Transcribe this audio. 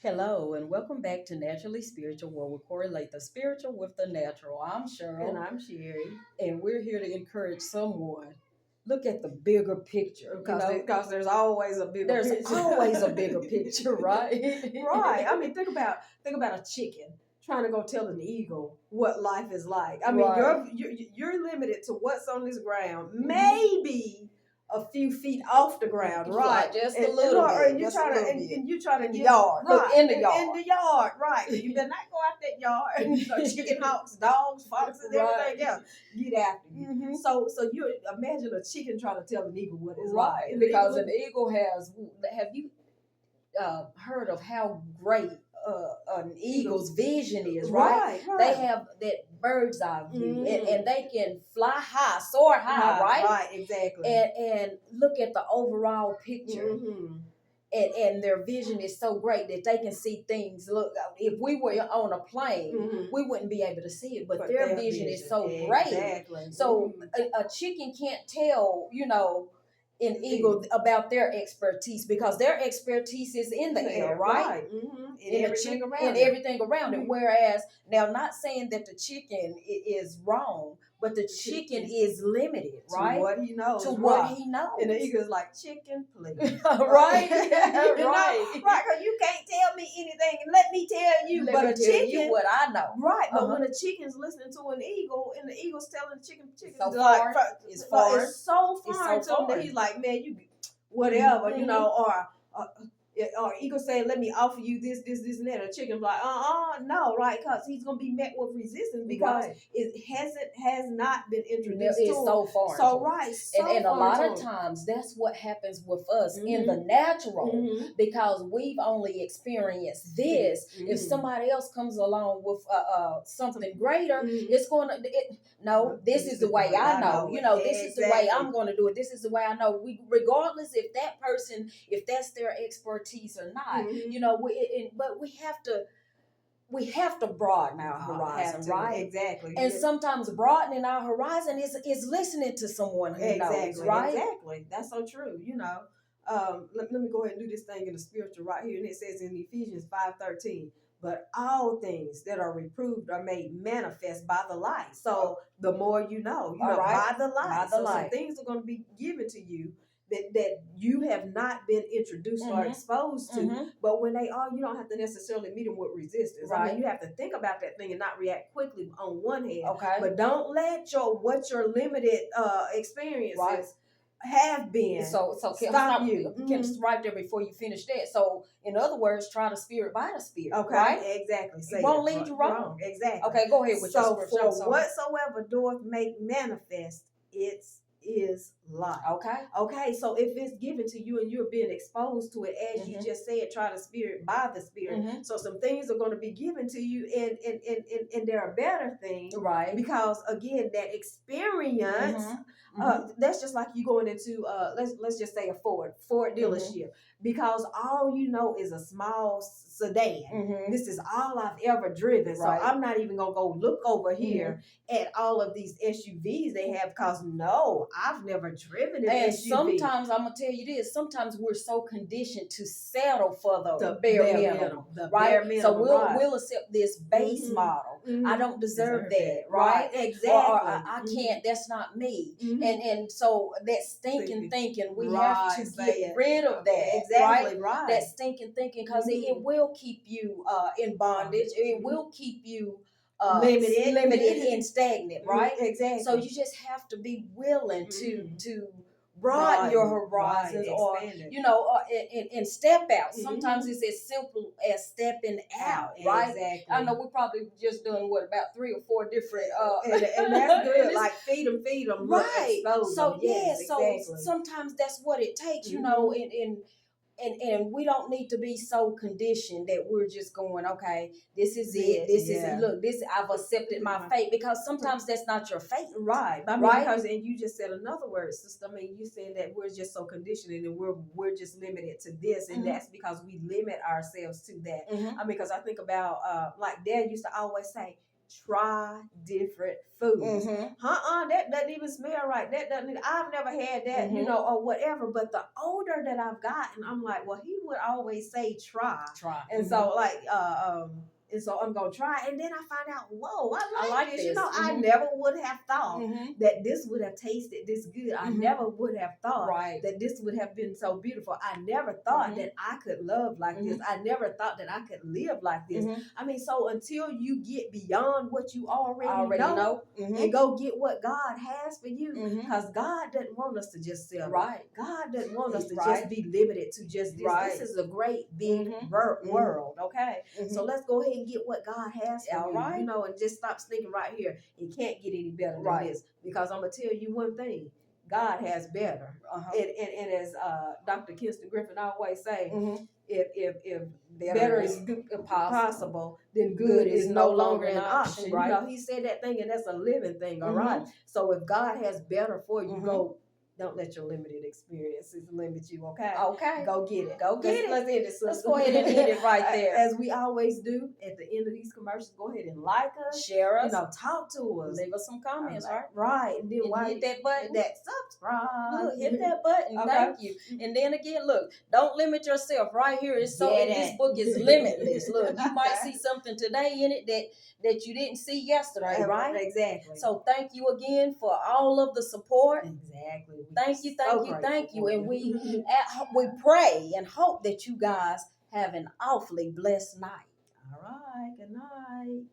Hello, and welcome back to Naturally Spiritual, where we correlate the spiritual with the natural. I'm And Cheryl, I'm Sherry. and we're here to encourage someone. Look at the bigger picture. Because there's always a bigger There's picture. always a bigger picture, right? Right. I mean, think about a chicken trying to go tell an eagle what life is like. I mean, Right. you're limited to what's on this ground. Maybe a few feet off the ground, right? Just a little bit. And you're Just a trying to little and, bit. and you're trying to In the give yard. right Look, in the in yard. the yard, right? You better not go out that yard. Chicken hawks, dogs, foxes, Right. everything else get after you. Mhm. So you imagine a chicken trying to tell an eagle what it's Right, like. And because the an eagle has. Have you heard of how great an eagle's vision is? Right. right. They have that bird's eye view, Mhm. and they can fly high, soar high, right? Right, exactly. And look at the overall picture. Mhm. And their vision is so great that they can see things. Look, if we were on a plane, Mhm. we wouldn't be able to see it, but But their vision is so great. Exactly. So Mhm. a chicken can't tell, an eagle about their expertise, because their expertise is in the air, right? Mhm. And In everything around and it. everything around it. Mhm. Whereas, now, not saying that the chicken is wrong, but the chicken is limited, right? To what he knows. To right. what he knows. And the eagle's like, chicken, please. Right? You know? Right. Right, because you can't tell me anything and let me tell you. Let but me a tell chicken, you what I know. right, but Uh-huh. when a chicken's listening to an eagle and the eagle's telling the chicken So like, foreign. It's like, foreign. it's so It's foreign so to him that foreign. he's like, man, you whatever, Mhm. you know, or eagle saying, let me offer you this, and that. A chicken's like, no, right? Because he's gonna be met with resistance because Right. it has not been introduced to It's him. so foreign. So to right, and a lot of times. times that's what happens with us in Mhm. the natural, Mhm. because we've only experienced this. If Mhm. somebody else comes along with something greater, Mhm. it's going to. No, this is the way I know. This is the way I'm Exactly. going to do it. This is the way I know. Regardless if that person, if that's their expertise or not, Mhm. but we have to broaden our horizon, right? Exactly. And sometimes broadening our horizon is listening to someone who knows, right? Exactly. That's so true. Let me go ahead and do this thing in the spiritual right here. And it says in Ephesians 5:13, but all things that are reproved are made manifest by the light. So the more All right. by the light. By the so light. some things are going to be given to you that you have not been introduced or Mhm. exposed to. Mhm. But when they are, you don't have to necessarily meet them with resistance. I Right. mean, you have to think about that thing and not react quickly on one hand. Okay. But don't let your limited experiences Right. have been So can stop stop you. Can right there before you finish that. So in other words, try the spirit by the spirit. Okay, Right? exactly. It won't lead you wrong. Exactly. Okay, go ahead with your So scripture. for I'm sorry. whatsoever doth make manifest, it is light. Okay. Okay, so if it's given to you and you're being exposed to it, as you Mhm. just said, try the spirit by the spirit. Mhm. So some things are going to be given to you, and there are better things. Right. Because again, that experience, Mhm. that's just like you going into let's just say a Ford dealership, because all you know is a small sedan. Mhm. This is all I've ever driven. Right. So I'm not even gonna go look over here at all of these SUVs they have, because no, I've never driven an And SUV. sometimes I'm gonna tell you this. Sometimes we're so conditioned to settle for the The bare bare minimum, minimum, the right? bare minimum, So we'll right. we'll accept this base Mhm. model. Mhm. I don't deserve Deserve that, that. right? Exactly. Or I can't. That's not me. Mhm. And so that stinking thinking, we have to Right, say get it. rid of that, Exactly, right? right. That stinking thinking, because it will keep you in bondage. It Mhm. will keep you Limited. and stagnant, right? Exactly. So you just have to be willing to Mhm. broaden your Right, horizons, or expand it. and step out. Mhm. Sometimes it's as simple as stepping out, right? Exactly. I know we probably just done about 3 or 4 different and that's good. and it's- Like feed them, right. expose So them. Yes, so exactly. sometimes that's what it takes, Mhm. and we don't need to be so conditioned that we're just going, okay, this is it. This is it. Yeah. Look, this I've accepted my fate, because sometimes that's not your fate. Right. I mean, Right? because and you just said another word, sister. I mean, you said that we're just so conditioned and we're just limited to this, and Mhm. that's because we limit ourselves to that. Mhm. I mean, because I think about like Dad used to always say, try different foods. Mhm. That doesn't even smell right. That doesn't. I've never had that, Mhm. or whatever. But the older that I've gotten, I'm like, well, he would always say try, Try. and so like, and so I'm gonna try, and then I find out, whoa, I like this. this. I Mhm. never would have thought Mhm. that this would have tasted this good. I Mhm. never would have thought Right. that this would have been so beautiful. I never thought Mhm. that I could love like this. I never thought that I could live like this. Mhm. I mean, so until you get beyond what you already know Mhm. and go get what God has for you, Mhm. because God doesn't want us to just sell. Right. God doesn't want us to Right. just be limited to just this. Right. This is a great big Mhm. world, okay? Mhm. So let's go ahead and get what God has for All you, right. and just stop thinking right here. It can't get any better Right. than this, because I'm gonna tell you one thing: God has better. Uh-huh. And as Dr. Kinston Griffin always say, Mhm. if Better better is is possible, possible, then good is no longer an option. right? He said that thing, and that's a living thing, all Mhm. right? So if God has better for you, Mhm. don't let your limited experiences limit you, okay? Okay. Go get it. Go get it. Let's end it, sister. Let's go ahead and end it right there. As we always do at the end of these commercials, go ahead and like us. Share us. Talk to us. Leave us some comments, right? Right. And then And hit that button. that subscribe. Look, hit that button. Okay. Thank you. And then again, look, don't limit yourself. Right here is so. Get This it. book is limitless. Look, you might see something today in it that you didn't see yesterday, right? Exactly. So thank you again for all of the support. Exactly. Thank you. And we pray and hope that you guys have an awfully blessed night. All right. Good night.